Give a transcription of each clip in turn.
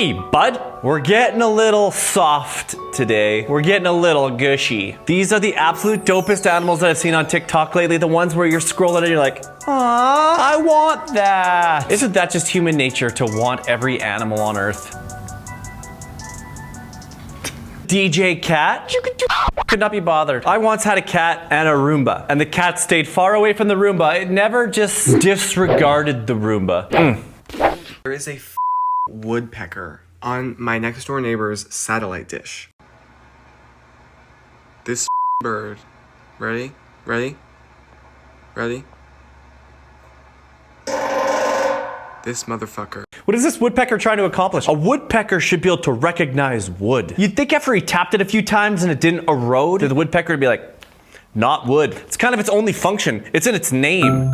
Hey, bud. We're getting a little soft today. We're getting a little gushy. These are the absolute dopest animals that I've seen on TikTok lately. The ones where you're scrolling and you're like, "Aw, I want that." Isn't that just human nature to want every animal on earth? DJ Cat? Could not be bothered. I once had a cat and a Roomba, and the cat stayed far away from the Roomba. It never just disregarded the Roomba. There is a woodpecker on my next door neighbor's satellite dish. This bird, ready? This motherfucker. What is this woodpecker trying to accomplish? A woodpecker should be able to recognize wood. You'd think after he tapped it a few times and it didn't erode, the woodpecker would be like, not wood. It's kind of its only function. It's in its name.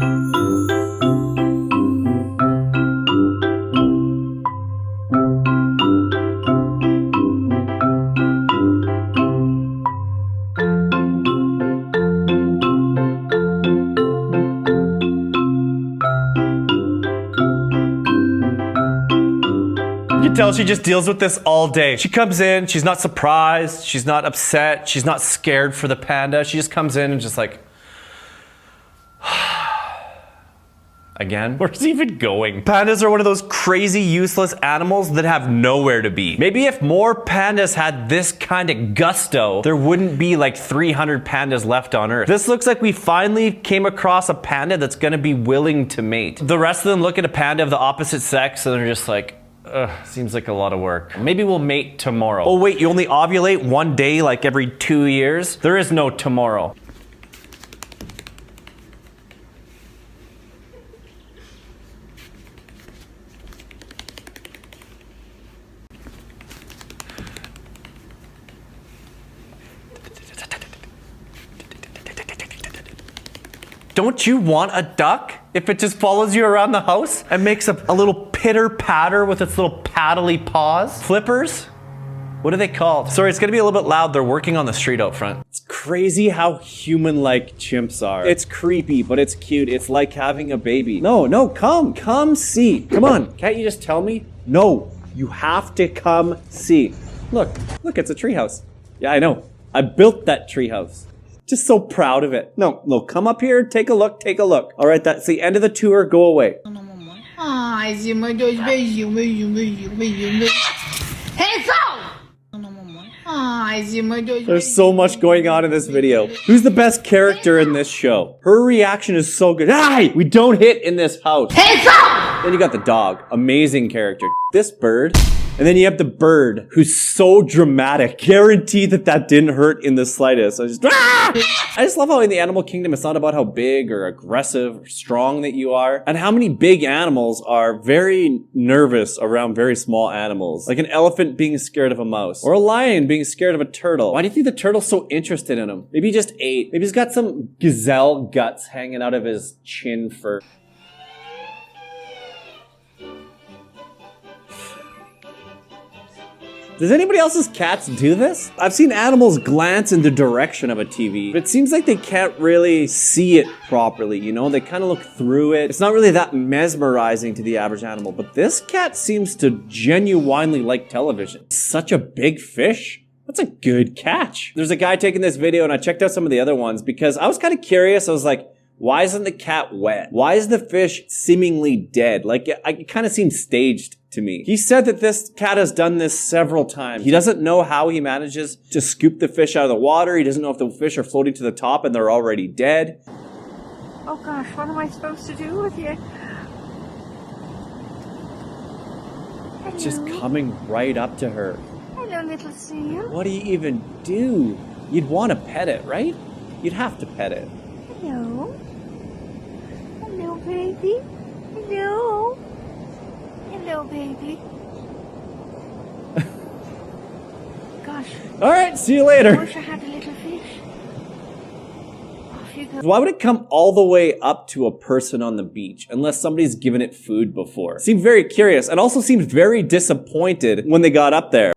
You can tell she just deals with this all day. She comes in, she's not surprised, she's not upset, she's not scared for the panda. She just comes in and just like, again? Where's he even going? Pandas are one of those crazy useless animals that have nowhere to be. Maybe if more pandas had this kind of gusto, there wouldn't be like 300 pandas left on Earth. This looks like we finally came across a panda that's gonna be willing to mate. The rest of them look at a panda of the opposite sex and they're just like, ugh, seems like a lot of work. Maybe we'll mate tomorrow. Oh wait, you only ovulate one day like every 2 years? There is no tomorrow. Don't you want a duck? If it just follows you around the house and makes a little pitter patter with its little paddly paws? Flippers? What are they called? Sorry, it's gonna be a little bit loud. They're working on the street out front. It's crazy how human-like chimps are. It's creepy, but it's cute. It's like having a baby. No, come see. Come on, can't you just tell me? No, you have to come see. Look, it's a treehouse. Yeah, I know. I built that treehouse. Just so proud of it. No, come up here, take a look. All right, that's the end of the tour, go away. Ai, Zima, dois beijinhos. Ai, Zima, dois There's so much going on in this video. Who's the best character in this show? Her reaction is so good. Aye, we don't hit in this house. Then you got the dog, amazing character. This bird. And then you have the bird, who's so dramatic. Guarantee that didn't hurt in the slightest. I just love how in the animal kingdom, it's not about how big or aggressive or strong that you are. And how many big animals are very nervous around very small animals. Like an elephant being scared of a mouse. Or a lion being scared of a turtle. Why do you think the turtle's so interested in him? Maybe he just ate. Maybe he's got some gazelle guts hanging out of his chin fur. Does anybody else's cats do this? I've seen animals glance in the direction of a TV, but it seems like they can't really see it properly, you know? They kind of look through it. It's not really that mesmerizing to the average animal, but this cat seems to genuinely like television. Such a big fish. That's a good catch. There's a guy taking this video and I checked out some of the other ones because I was kind of curious. I was like, why isn't the cat wet? Why is the fish seemingly dead? Like, it kind of seems staged to me. He said that this cat has done this several times. He doesn't know how he manages to scoop the fish out of the water. He doesn't know if the fish are floating to the top and they're already dead. Oh gosh, what am I supposed to do with you? It's just coming right up to her. Hello, little seal. What do you even do? You'd want to pet it, right? You'd have to pet it. Hello. Hello, baby. Hello. Hello, baby. Gosh. All right, see you I later. wish I had a little fish. Off you go. Why would it come all the way up to a person on the beach unless somebody's given it food before? Seemed very curious and also seemed very disappointed when they got up there.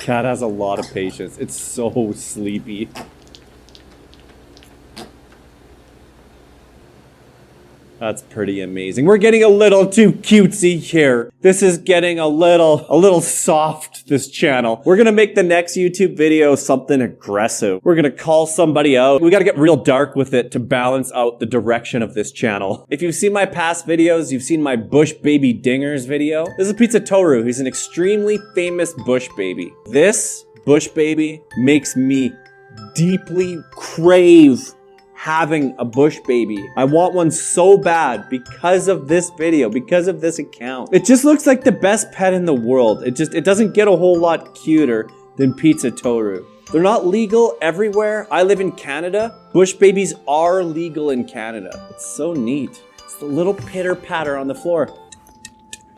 cat has a lot of patience. It's so sleepy. That's pretty amazing. We're getting a little too cutesy here. This is getting a little soft, this channel. We're gonna make the next YouTube video something aggressive. We're gonna call somebody out. We gotta get real dark with it to balance out the direction of this channel. If you've seen my past videos, you've seen my Bush Baby Dingers video. This is Pizza Toru. He's an extremely famous Bush Baby. This Bush Baby makes me deeply crave having a Bush Baby. I want one so bad because of this video, because of this account. It just looks like the best pet in the world. It doesn't get a whole lot cuter than Pizza Toru. They're not legal everywhere. I live in Canada. Bush Babies are legal in Canada. It's so neat. It's the little pitter patter on the floor.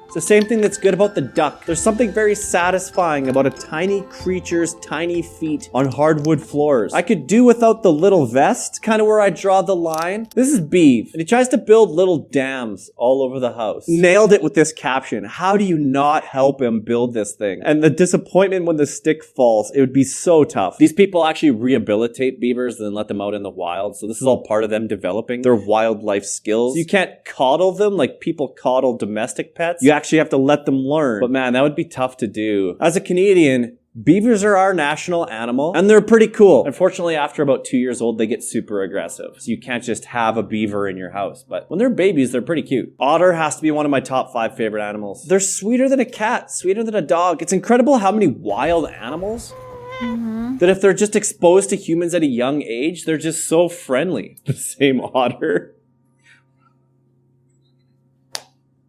It's the same thing that's good about the duck. There's something very satisfying about a tiny creature's tiny feet on hardwood floors. I could do without the little vest, kind of where I draw the line. This is Beeve, and he tries to build little dams all over the house. Nailed it with this caption. How do you not help him build this thing? And the disappointment when the stick falls, it would be so tough. These people actually rehabilitate beavers and then let them out in the wild. So this is all part of them developing their wildlife skills. So you can't coddle them like people coddle domestic pets. You actually have to let them learn. But man, that would be tough to do. As a Canadian, beavers are our national animal, and they're pretty cool. Unfortunately, after about 2 years old, they get super aggressive. So you can't just have a beaver in your house. But when they're babies, they're pretty cute. Otter has to be one of my top 5 favorite animals. They're sweeter than a cat, sweeter than a dog. It's incredible how many wild animals that if they're just exposed to humans at a young age, they're just so friendly. The same otter.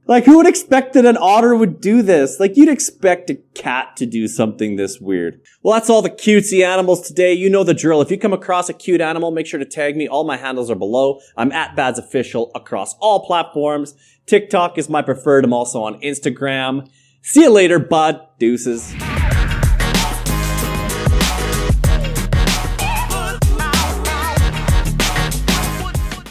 Like, who would expect that an otter would do this? Like, you'd expect a cat to do something this weird. Well, that's all the cutesy animals today. You know the drill. If you come across a cute animal, make sure to tag me. All my handles are below. I'm at BadsOfficial across all platforms. TikTok is my preferred. I'm also on Instagram. See you later, bud. Deuces.